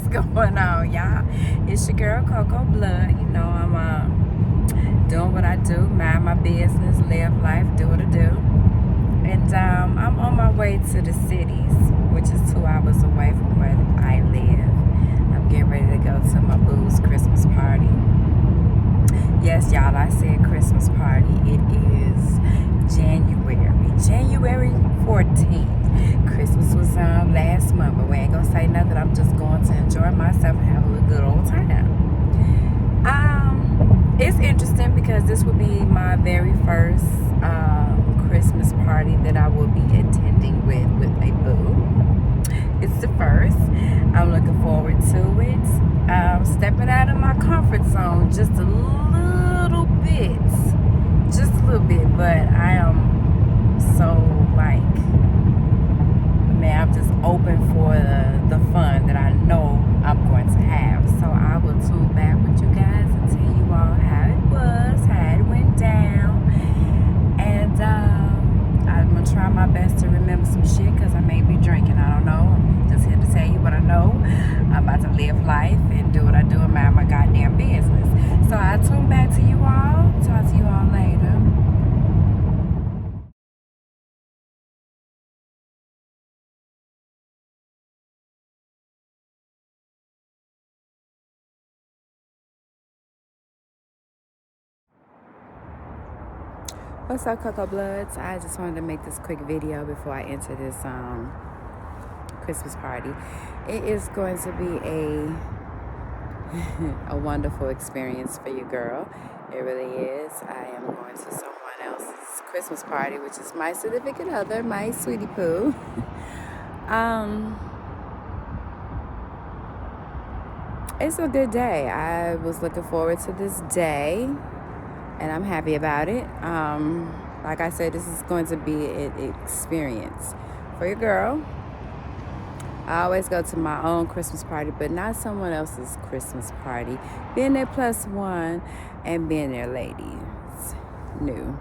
going on, y'all? It's your girl Coco Blood. You know, I'm doing what I do, mind my business, live life, do what I do. And I'm on my way to the cities, which is 2 hours away from where I live. I'm getting ready to go to my boo's Christmas party. Yes, y'all, I said Christmas party. It is January 14th. Christmas was last month, but we ain't gonna say nothing. I'm just going to enjoy myself and have a little good old time. It's interesting because this will be my very first Christmas party that I will be attending with a boo. It's the first. I'm looking forward to it. Stepping out of my comfort zone just a little bit, but I am so man, I'm just open for the fun that I know I'm going to have. So I will tune back with you guys and tell you all how it was, how it went down. And I'm going to try my best to remember some shit because I may be drinking. I don't know. I'm just here to tell you what I know. I'm about to live life and do what I do and mind my goddamn business. So I'll tune back to you all. Talk to you all later. What's up, Cocoa Bloods? I just wanted to make this quick video before I enter this Christmas party. It is going to be a wonderful experience for you, girl. It really is. I am going to someone else's Christmas party, which is my significant other, my sweetie poo. It's a good day. I was looking forward to this day, and I'm happy about it. Like I said, this is going to be an experience for your girl. I always go to my own Christmas party, but not someone else's Christmas party. Being there plus one and being there ladies. New.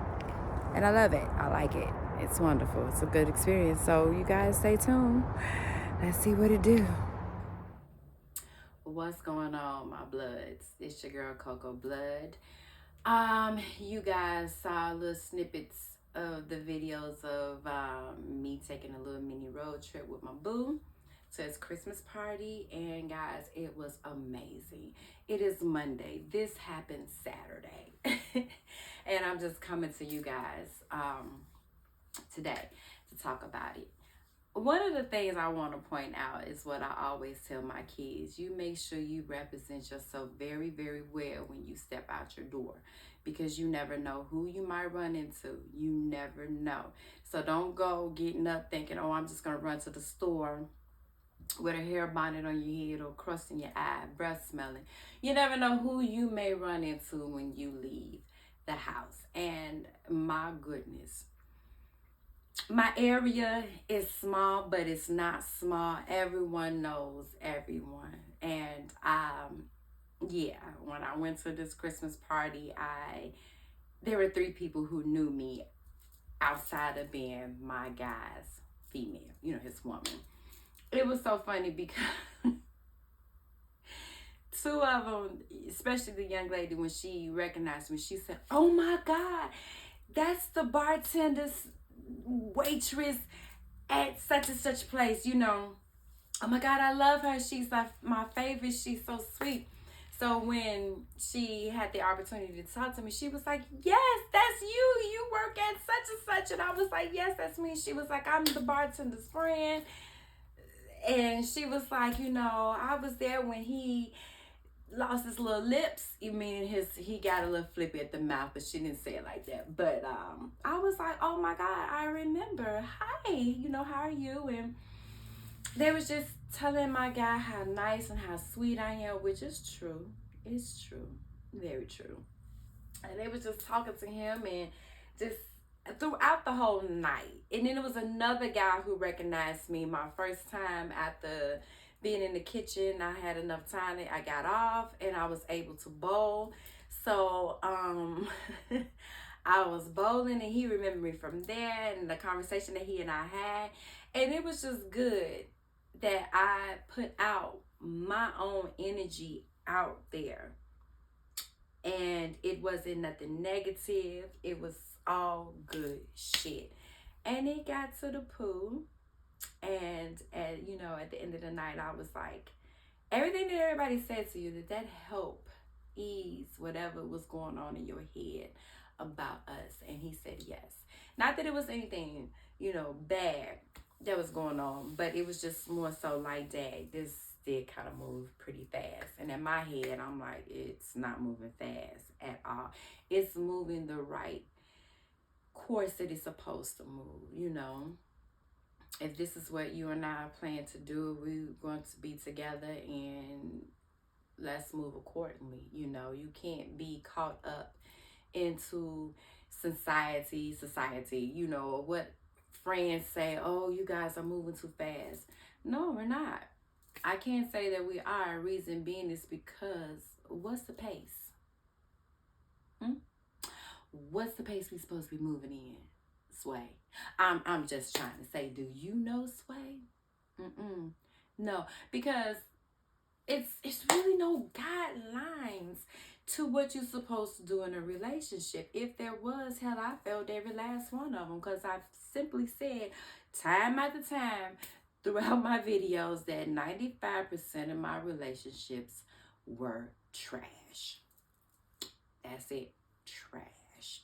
And I love it. I like it. It's wonderful. It's a good experience. So you guys stay tuned. Let's see what it do. What's going on, my bloods? It's your girl Coco Blood. You guys saw little snippets of the videos of me taking a little mini road trip with my boo to his Christmas party, and guys, it was amazing. It is Monday. This happened Saturday, and I'm just coming to you guys today to talk about it. One of the things I want to point out is what I always tell my kids. You make sure you represent yourself very, very well when you step out your door, because you never know who you might run into. You never know. So don't go getting up thinking, oh, I'm just going to run to the store with a hair bonnet on your head or crust in your eye, breath smelling. You never know who you may run into when you leave the house. And my goodness, my area is small, but it's not small. Everyone knows everyone. And yeah, when I went to this Christmas party, there were 3 people who knew me outside of being my guy's female, his woman. It was so funny because 2 of them, especially the young lady, when she recognized me, she said, "Oh my God, that's the bartender's waitress at such and such place, Oh my God, I love her. She's my favorite. She's so sweet." So when she had the opportunity to talk to me, she was like, "Yes, that's you. You work at such and such." And I was like, "Yes, that's me." She was like, "I'm the bartender's friend." And she was like, I was there when he lost his little lips. He got a little flippy at the mouth, but she didn't say it like that. But I was like, "Oh my God, I remember. Hi, how are you?" And they was just telling my guy how nice and how sweet I am, which is true. It's true. Very true. And they was just talking to him and just throughout the whole night. And then there was another guy who recognized me my first time after being in the kitchen. I had enough time that I got off and I was able to bowl. So I was bowling and he remembered me from there and the conversation that he and I had. And it was just good that I put out my own energy out there, and it wasn't nothing negative. It was all good shit. And it got to the pool, and at the end of the night, I was like, everything that everybody said to you, that help ease whatever was going on in your head about us. And he said yes. Not that it was anything, bad that was going on, but it was just more so like, dang, this did kind of move pretty fast. And in my head, I'm like, it's not moving fast at all. It's moving the right course that it's supposed to move. If this is what you and I plan to do, we're going to be together, and let's move accordingly. You can't be caught up into society, what friends say, oh, you guys are moving too fast. No, we're not. I can't say that we are. Reason being is because what's the pace? What's the pace we supposed to be moving in? Sway. I'm just trying to say, do you know Sway? No, because it's really no guidelines to what you're supposed to do in a relationship. If there was, hell, I failed every last one of them, because I've simply said time after time throughout my videos that 95% of my relationships were trash. That's it. Trash.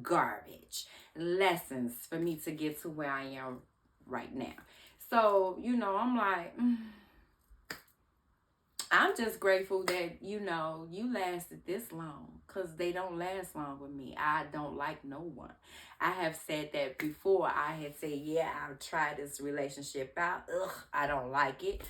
Garbage. Lessons for me to get to where I am right now. So, I'm like, I'm just grateful that, you lasted this long, because they don't last long with me. I don't like no one. I have said that before. I had said, yeah, I'll try this relationship out. Ugh, I don't like it.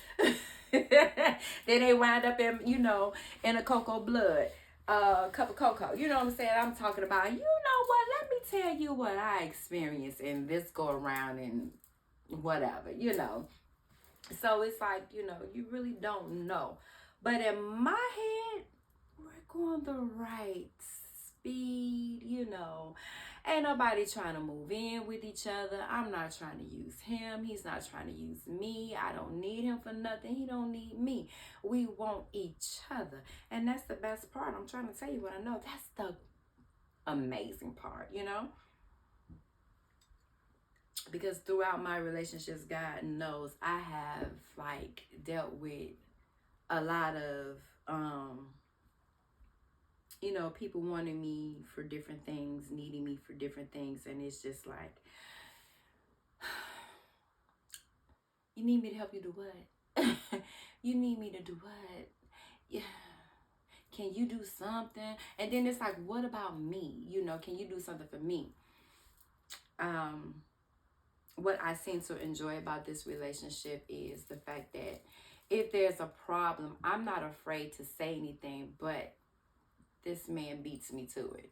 Then they wind up in a cocoa blood. Cup of cocoa. You know what I'm saying? I'm talking about, what? Let me tell you what I experienced in this go around and whatever, So it's like, you really don't know. But in my head, we're going the right speed, Ain't nobody trying to move in with each other. I'm not trying to use him. He's not trying to use me. I don't need him for nothing. He don't need me. We want each other. And that's the best part. I'm trying to tell you what I know. That's the amazing part, Because throughout my relationships, God knows I have dealt with a lot of people wanting me for different things, needing me for different things, and it's just like, you need me to help you do what? You need me to do what? Yeah. Can you do something? And then it's like, what about me? Can you do something for me? What I seem to enjoy about this relationship is the fact that if there's a problem, I'm not afraid to say anything, but this man beats me to it.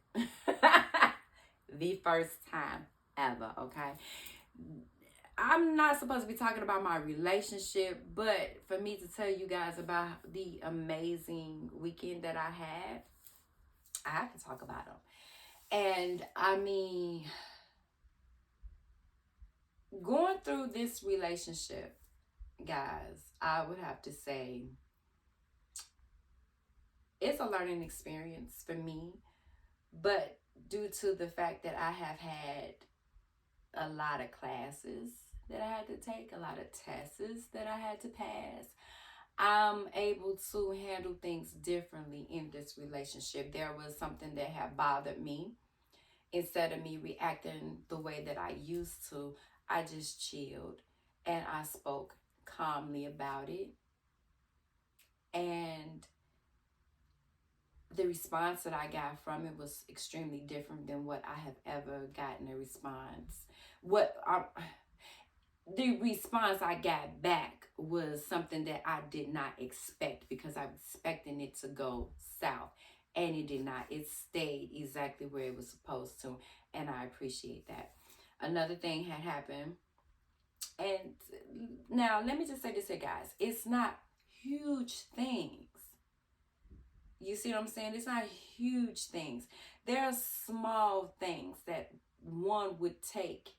The first time ever, okay? I'm not supposed to be talking about my relationship, but for me to tell you guys about the amazing weekend that I have to talk about them. And I mean, going through this relationship, guys, I would have to say it's a learning experience for me, but due to the fact that I have had a lot of classes that I had to take, a lot of tests that I had to pass, I'm able to handle things differently in this relationship. There was something that had bothered me. Instead of me reacting the way that I used to, I just chilled and I spoke calmly about it. And the response that I got from it was extremely different than what I have ever gotten a response. The response I got back was something that I did not expect, because I was expecting it to go south, and it did not. It stayed exactly where it was supposed to, and I appreciate that. Another thing had happened, and now let me just say this here, guys. It's not huge things. You see what I'm saying? It's not huge things. There are small things that one would take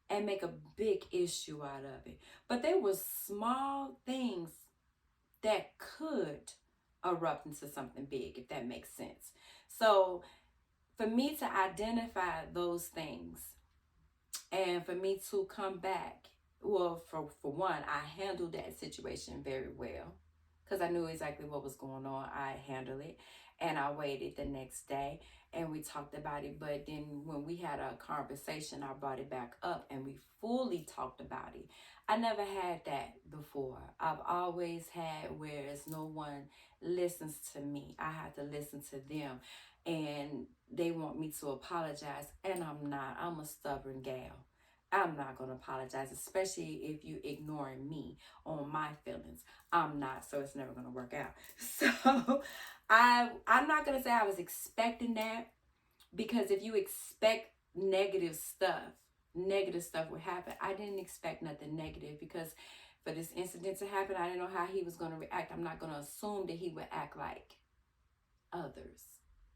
and make a big issue out of it. But there were small things that could erupt into something big, if that makes sense. So for me to identify those things and for me to come back, well, for one, I handled that situation very well because I knew exactly what was going on. I handled it, and I waited the next day and we talked about it. But then when we had a conversation, I brought it back up and we fully talked about it. I never had that before. I've always had whereas no one listens to me. I have to listen to them, and they want me to apologize, and I'm not. I'm a stubborn gal. I'm not going to apologize, especially if you ignoring me on my feelings. I'm not, so it's never going to work out. So I'm not going to say I was expecting that, because if you expect negative stuff would happen. I didn't expect nothing negative, because for this incident to happen, I didn't know how he was going to react. I'm not going to assume that he would act like others.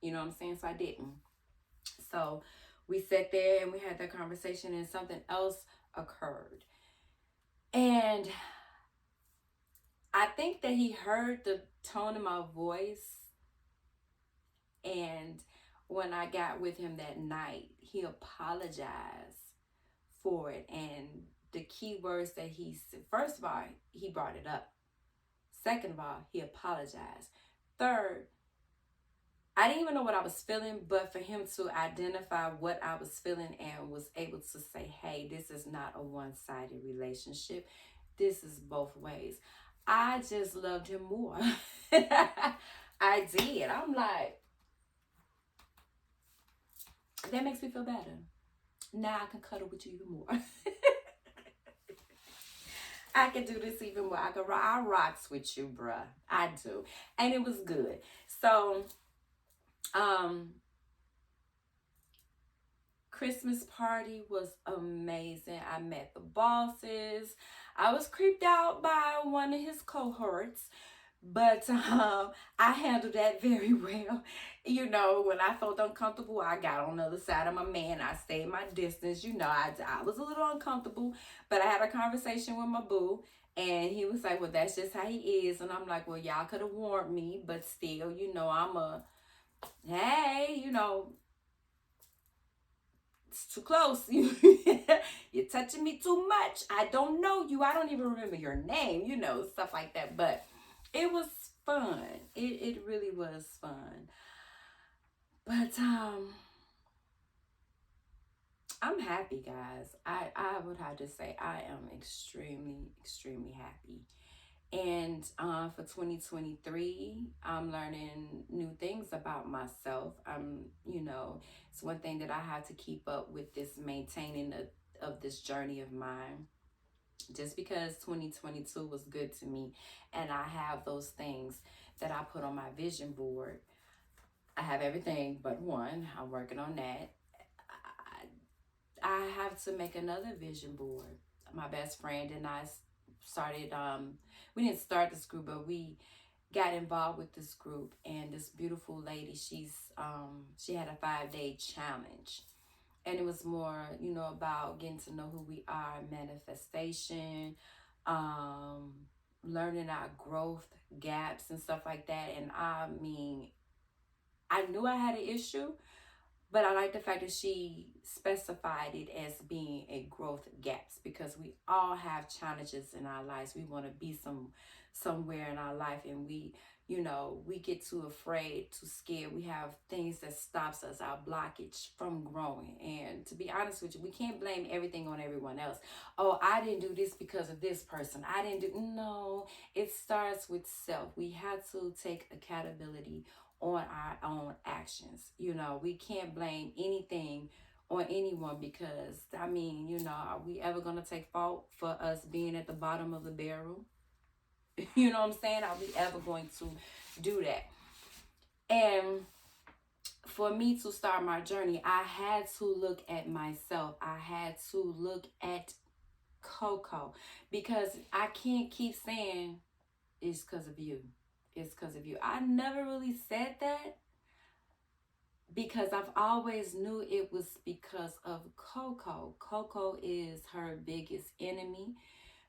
You know what I'm saying? So I didn't. So we sat there and we had that conversation, and something else occurred. And I think that he heard the tone of my voice. And when I got with him that night, he apologized for it. And the key words that he said, first of all, he brought it up. Second of all, he apologized. Third, I didn't even know what I was feeling, but for him to identify what I was feeling and was able to say, hey, this is not a one-sided relationship. This is both ways. I just loved him more. I did. I'm like, that makes me feel better. Now I can cuddle with you even more. I can do this even more. I rocks with you, bruh. I do. And it was good. So, Christmas party was amazing. I met the bosses. I was creeped out by one of his cohorts, but I handled that very well. You know, when I felt uncomfortable, I got on the other side of my man. I stayed my distance. You know, I was a little uncomfortable, but I had a conversation with my boo, and he was like, well, that's just how he is. And I'm like, well, y'all could have warned me, but still, you know, hey, you know, it's too close. You're touching me too much. I don't know you. I don't even remember your name, you know, stuff like that. But it was fun. It really was fun. But I'm happy, guys. I would have to say I am extremely happy. And for 2023, I'm learning new things about myself. You know, it's one thing that I have to keep up with, this maintaining of this journey of mine. Just because 2022 was good to me, and I have those things that I put on my vision board. I have everything but one. I'm working on that. I have to make another vision board. My best friend and I started, we didn't start this group, but we got involved with this group, and this beautiful lady, she had a 5-day challenge, and it was more, you know, about getting to know who we are, manifestation, um learning our growth gaps and stuff like that. And I mean, I knew I had an issue, but I like the fact that she specified it as being a growth gaps, because we all have challenges in our lives. We want to be somewhere in our life, and we, you know, we get too afraid, too scared. We have things that stops us, our blockage from growing. And to be honest with you, we can't blame everything on everyone else. Oh, I didn't do this because of this person. I didn't do, no, it starts with self. We have to take accountability on our own actions. You know, we can't blame anything on anyone, because I mean, you know, are we ever going to take fault for us being at the bottom of the barrel? You know what I'm saying? Are we ever going to do that? And for me to start my journey, I had to look at myself. I had to look at Coco, because I can't keep saying it's because of you. It's because of you. I never really said that, because I've always knew it was because of Coco. Coco is her biggest enemy.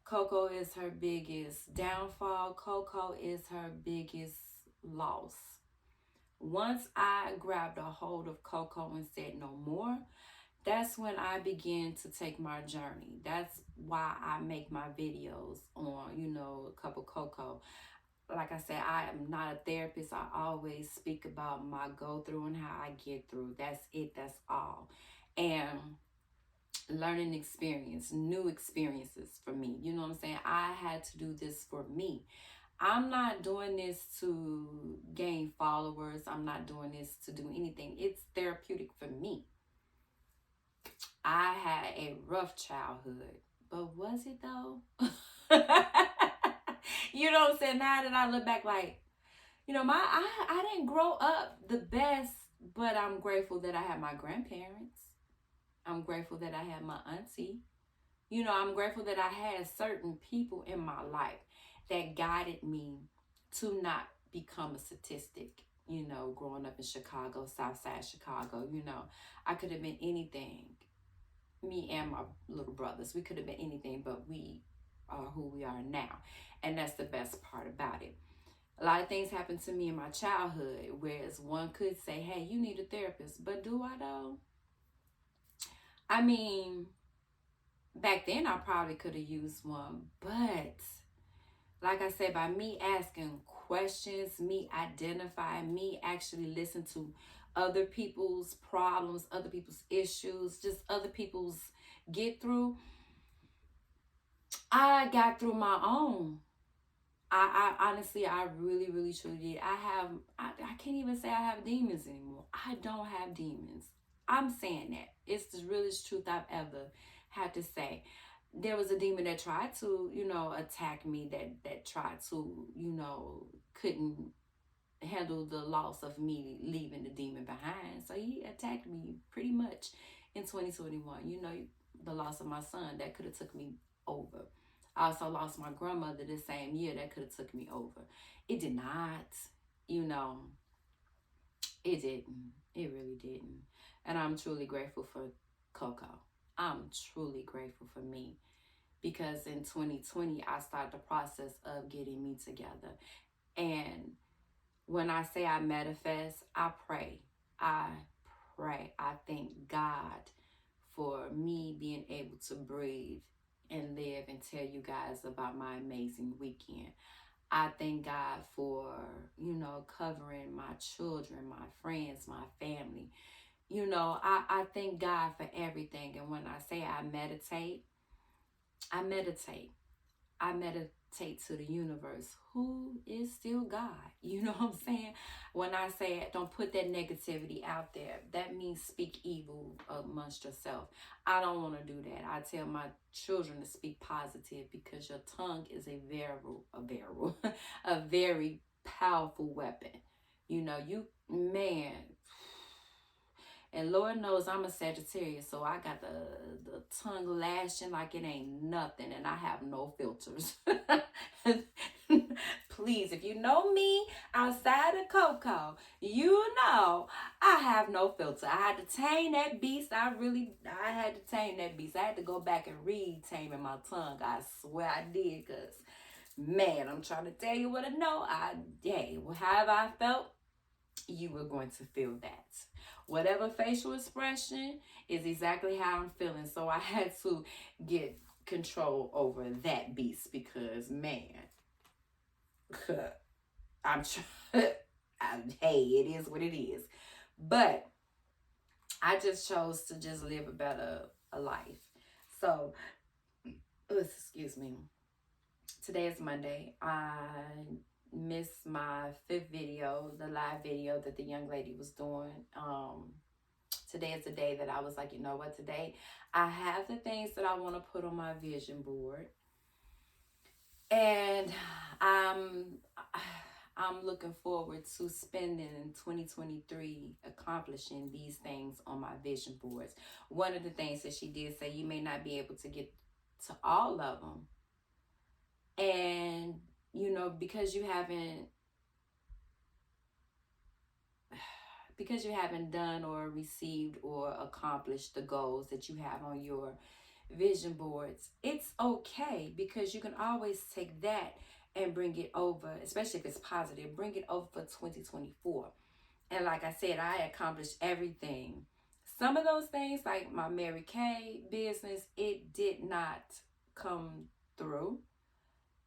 Coco is her biggest downfall. Coco is her biggest loss. Once I grabbed a hold of Coco and said no more, that's when I began to take my journey. That's why I make my videos on, a cup of cocoa. Like I said, I am not a therapist. I always speak about my go through and how I get through. That's it. That's all. And learning experience, new experiences for me. You know what I'm saying? I had to do this for me. I'm not doing this to gain followers. I'm not doing this to do anything. It's therapeutic for me. I had a rough childhood, but was it though? You know what I'm saying? Now that I look back, like, I didn't grow up the best, but I'm grateful that I had my grandparents. I'm grateful that I had my auntie. I'm grateful that I had certain people in my life that guided me to not become a statistic. Growing up in Chicago, Southside Chicago, I could have been anything. Me and my little brothers, we could have been anything, but we are who we are now. And that's the best part about it. A lot of things happened to me in my childhood, whereas one could say, hey, you need a therapist. But do I though? I mean, back then I probably could have used one, but like I said, by me asking questions, me identifying, me actually listen to other people's problems, other people's issues, just other people's get through, I got through my own. I honestly, I really, really, truly did. I can't even say I have demons anymore. I don't have demons. I'm saying that. It's the realest truth I've ever had to say. There was a demon that tried to, attack me, that tried to, couldn't handle the loss of me leaving the demon behind. So he attacked me pretty much in 2021. The loss of my son, that could have took me over. I also lost my grandmother the same year, that could have took me over. It did not, you know, it didn't. It really didn't. And I'm truly grateful for Coco. I'm truly grateful for me, because in 2020 I started the process of getting me together. And when I say I manifest, I pray. I pray. I thank God for me being able to breathe and live and tell you guys about my amazing weekend. I thank God for, covering my children, my friends, my family. I thank God for everything. And when I say I meditate, I meditate. I meditate to the universe, who is still God. You know what I'm saying? When I say don't put that negativity out there, that means speak evil amongst yourself. I don't want to do that. I tell my children to speak positive, because your tongue is a very powerful weapon. Man, and Lord knows I'm a Sagittarius, so I got the tongue lashing like it ain't nothing, and I have no filters. Please, if you know me outside of Coco, you know I have no filter. I had to tame that beast. I had to tame that beast. I had to go back and read Taming My Tongue. I swear I did, because, man, I'm trying to tell you what I know. However I felt, you were going to feel that. Whatever facial expression is exactly how I'm feeling. So I had to get control over that beast, because, man, I'm hey, it is what it is. But I just chose to just live a better life. So, excuse me. Today is Monday. I missed my 5th video, the live video that the young lady was doing. Today is the day that I was like, you know what, today I have the things that I want to put on my vision board. And I'm looking forward to spending 2023 accomplishing these things on my vision boards. One of the things that she did say, you may not be able to get to all of them. And, because you haven't because you haven't done or received or accomplished the goals that you have on your vision boards, it's okay, because you can always take that and bring it over, especially if it's positive, bring it over for 2024. And like I said, I accomplished everything. Some of those things, like my Mary Kay business, it did not come through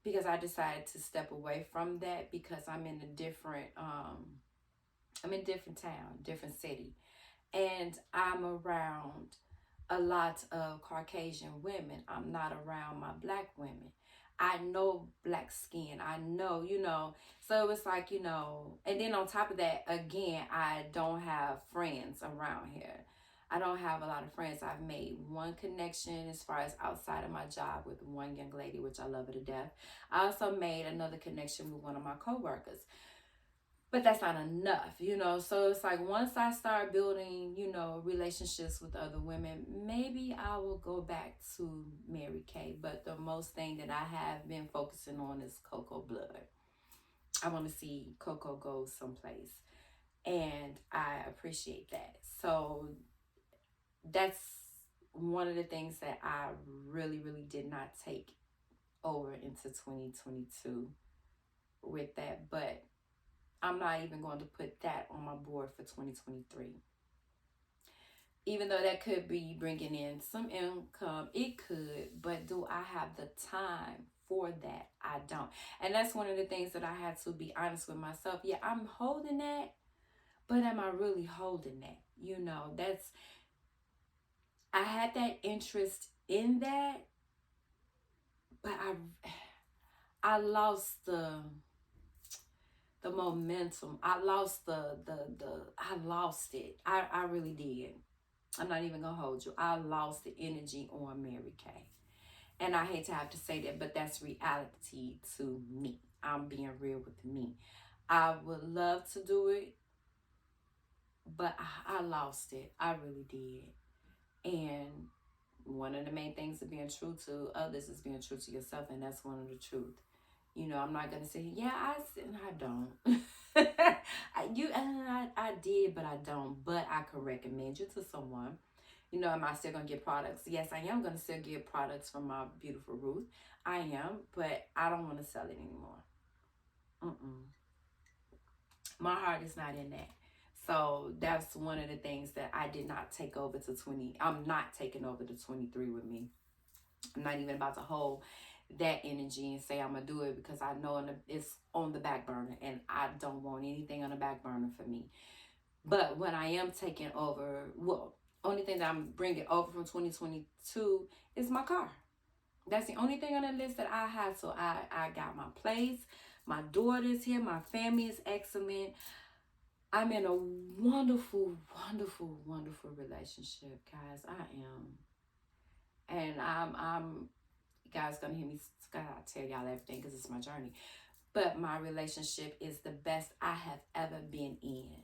because I decided to step away from that because I'm in a different I'm in a different town, different city. And I'm around a lot of Caucasian women. I'm not around my black women. I know black skin. I know, So it's like, and then on top of that, again, I don't have friends around here. I don't have a lot of friends. I've made one connection as far as outside of my job with one young lady, which I love her to death. I also made another connection with one of my coworkers. But that's not enough. So it's like once I start building, relationships with other women, maybe I will go back to Mary Kay. But the most thing that I have been focusing on is Cocoa Blood. I want to see Coco go someplace, and I appreciate that. So that's one of the things that I really, really did not take over into 2022 with that. But I'm not even going to put that on my board for 2023. Even though that could be bringing in some income, it could, but do I have the time for that? I don't. And that's one of the things that I had to be honest with myself. Yeah, I'm holding that, but am I really holding that? I had that interest in that, but I lost the momentum. I lost I lost it. I really did. I'm not even gonna hold you. I lost the energy on Mary Kay. And I hate to have to say that, but that's reality to me. I'm being real with me. I would love to do it, but I lost it. I really did. And one of the main things of being true to others is being true to yourself, and that's one of the truth. I'm not gonna say, yeah, I don't. I did, but I don't. But I could recommend you to someone. Am I still gonna get products? Yes, I am gonna still get products from my beautiful Ruth. I am, but I don't want to sell it anymore. My heart is not in that. So that's one of the things that I did not take over to 20. I'm not taking over to 23 with me. I'm not even about to hold that energy and say I'm gonna do it, because I know it's on the back burner, and I don't want anything on the back burner for me. But when I am taking over, only thing that I'm bringing over from 2022 is my car. That's the only thing on the list that I have. So I got my place, my daughter's here, my family is excellent. I'm in a wonderful, wonderful, wonderful relationship, guys. I am. And I'm you guys gonna hear me tell y'all everything because it's my journey. But my relationship is the best I have ever been in.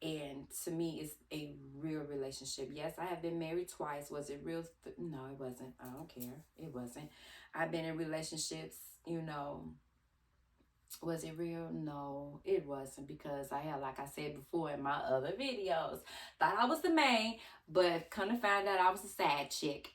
And to me, it's a real relationship. Yes, I have been married twice. Was it real? No, it wasn't. I don't care. It wasn't. I've been in relationships, was it real? No, it wasn't, because I had, like I said before in my other videos, thought I was the main, but kind of found out I was a side chick.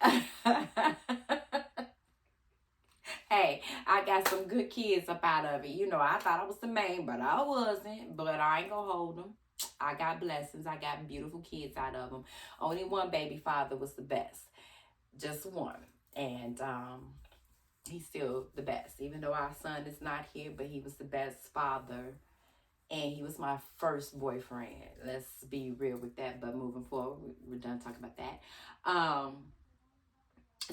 Hey, I got some good kids up out of it. I thought I was the main, but I wasn't. But I ain't gonna hold them. I got blessings. I got beautiful kids out of them. Only one baby father was the best. Just one. And he's still the best. Even though our son is not here, but he was the best father. And he was my first boyfriend. Let's be real with that. But moving forward, we're done talking about that.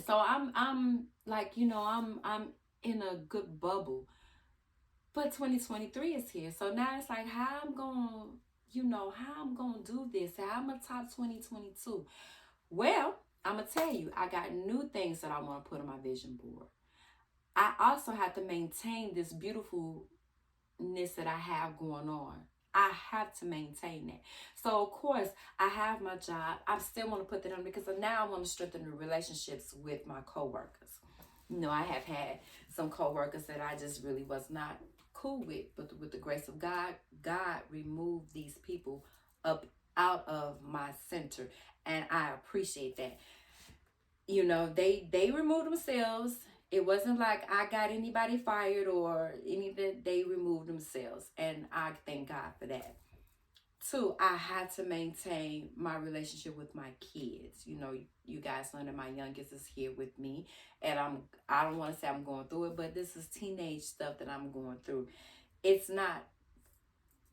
So I'm like, I'm in a good bubble. But 2023 is here. So now it's like, how I'm gonna do this? How I'm gonna top 2022? Well, I'm gonna tell you, I got new things that I want to put on my vision board. I also have to maintain this beautifulness that I have going on. I have to maintain that. So of course, I have my job. I still want to put that on, because now I want to strengthen the relationships with my coworkers. I have had some coworkers that I just really was not cool with, but with the grace of God, God removed these people up out of my center, and I appreciate that. You know, they removed themselves. It wasn't like I got anybody fired or anything. They removed themselves, and I thank God for that. Two, I had to maintain my relationship with my kids. You know, you guys know that my youngest is here with me, and I don't want to say I'm going through it, but this is teenage stuff that I'm going through. It's not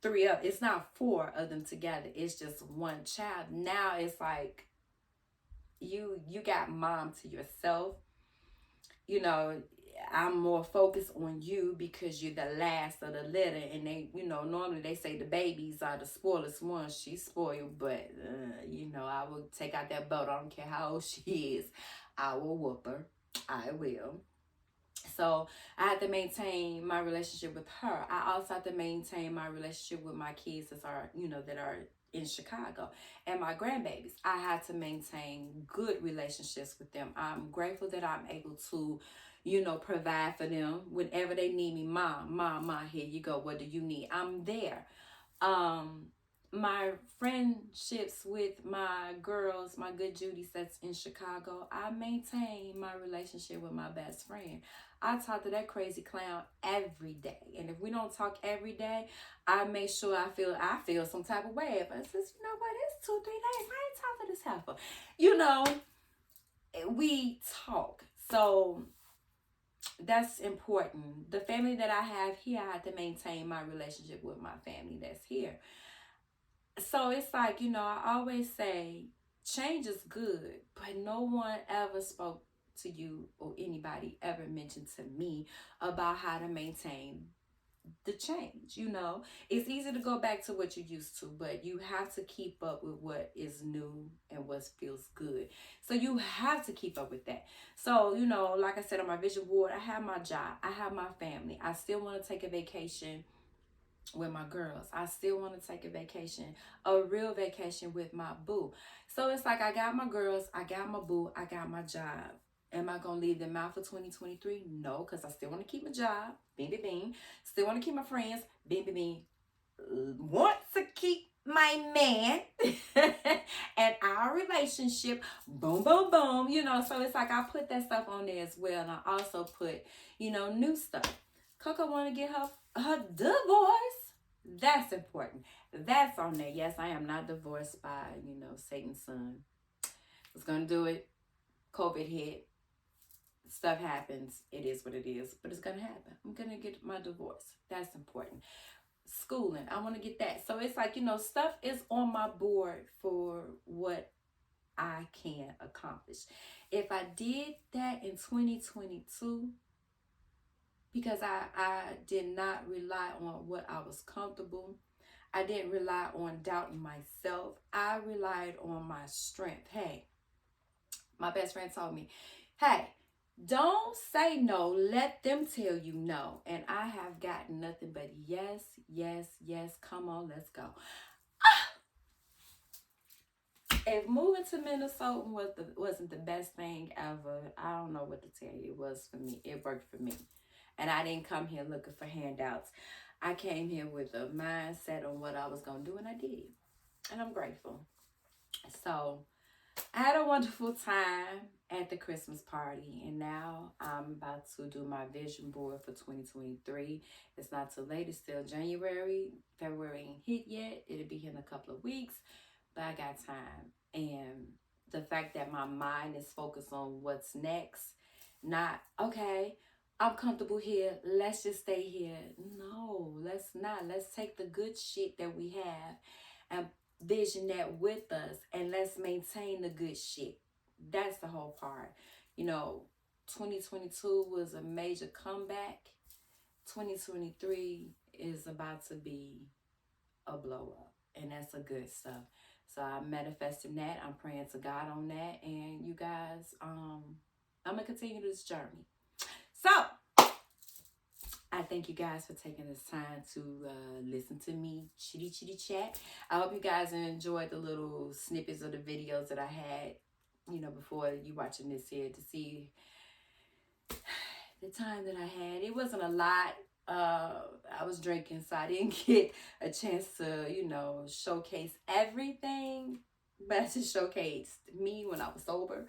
it's not four of them together. It's just one child. Now it's like you got mom to yourself. You know, I'm more focused on you because you're the last of the litter. And they, you know, normally they say the babies are the spoilest ones. She's spoiled, but, you know, I will take out that belt. I don't care how old she is. I will whoop her. I will. So I had to maintain my relationship with her. I also have to maintain my relationship with my kids that are, you know, that are in Chicago, and my grandbabies. I had to maintain good relationships with them. I'm grateful that I'm able to, you know, provide for them whenever they need me. Mom, here you go. What do you need? I'm there. um my friendships with my girls, my good Judy's that's in Chicago, I maintain my relationship with my best friend. I talk to that crazy clown every day, and if we don't talk every day, I make sure I feel some type of way. If I says, you know what, it's 2-3 days I ain't talked to this heifer, you know, we talk. So that's important. The family that I have here, I have to maintain my relationship with my family that's here. So it's like, you know, I always say change is good, but no one ever spoke to you or anybody ever mentioned to me about how to maintain the change. You know, it's easy to go back to what you used to, but you have to keep up with what is new and what feels good. So you have to keep up with that. So, you know, like I said on my vision board, I have my job, I have my family. I still want to take a vacation with my girls. I still want to take a vacation, a real vacation with my boo. So it's like I got my girls, I got my boo, I got my job. Am I going to leave them out for 2023? No, because I still want to keep my job. Bing, bing, bing. Still want to keep my friends. Bing, bing, bing. Want to keep my man and our relationship. Boom, boom, boom. You know, so it's like I put that stuff on there as well. And I also put, you know, new stuff. Coco want to get her divorce. That's important. That's on there. Yes, I am not divorced by, you know, Satan's son. Was gonna do it. COVID hit. Stuff happens. It is what it is. But it's gonna happen. I'm gonna get my divorce. That's important. Schooling. I want to get that. So it's like, you know, stuff is on my board for what I can accomplish. If I did that in 2022, because I did not rely on what I was comfortable. I didn't rely on doubting myself. I relied on my strength. Hey, my best friend told me, hey, don't say no. Let them tell you no. And I have gotten nothing but yes, yes, yes. Come on, let's go. If moving to Minnesota wasn't the best thing ever, I don't know what to tell you. It was for me. It worked for me. And I didn't come here looking for handouts. I came here with a mindset on what I was going to do, and I did it. And I'm grateful. So I had a wonderful time at the Christmas party, and now I'm about to do my vision board for 2023. It's not too late. It's still January. February ain't hit yet. It'll be here in a couple of weeks, but I got time. And the fact that my mind is focused on what's next, not, okay, I'm comfortable here. Let's just stay here. No, let's not. Let's take the good shit that we have and vision that with us, and let's maintain the good shit. That's the whole part. You know, 2022 was a major comeback. 2023 is about to be a blow up, and that's a good stuff. So I'm manifesting that. I'm praying to God on that, and you guys, I'm gonna continue this journey. So I thank you guys for taking this time to listen to me chitty chat. I hope you guys enjoyed the little snippets of the videos that I had, you know, before you watching this here, to see the time that I had. It wasn't a lot. I was drinking, so I didn't get a chance to, you know, showcase everything, but I just showcased me when I was sober.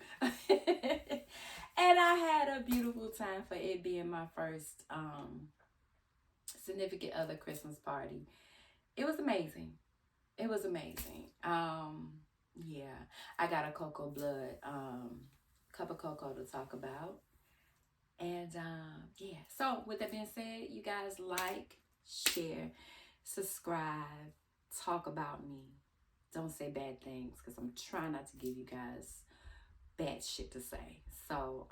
And I had a beautiful time for it being my first significant other Christmas party. It was amazing. It was amazing. Yeah, I got a cocoa blood cup of cocoa to talk about. And yeah, so with that being said, you guys like, share, subscribe, talk about me. Don't say bad things because I'm trying not to give you guys bad shit to say. So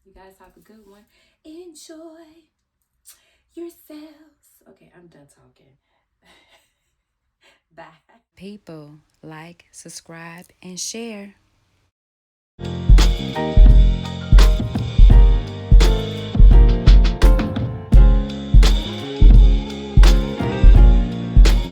you guys have a good one. Enjoy yourselves. Okay, I'm done talking. Bye. People, like, subscribe, and share.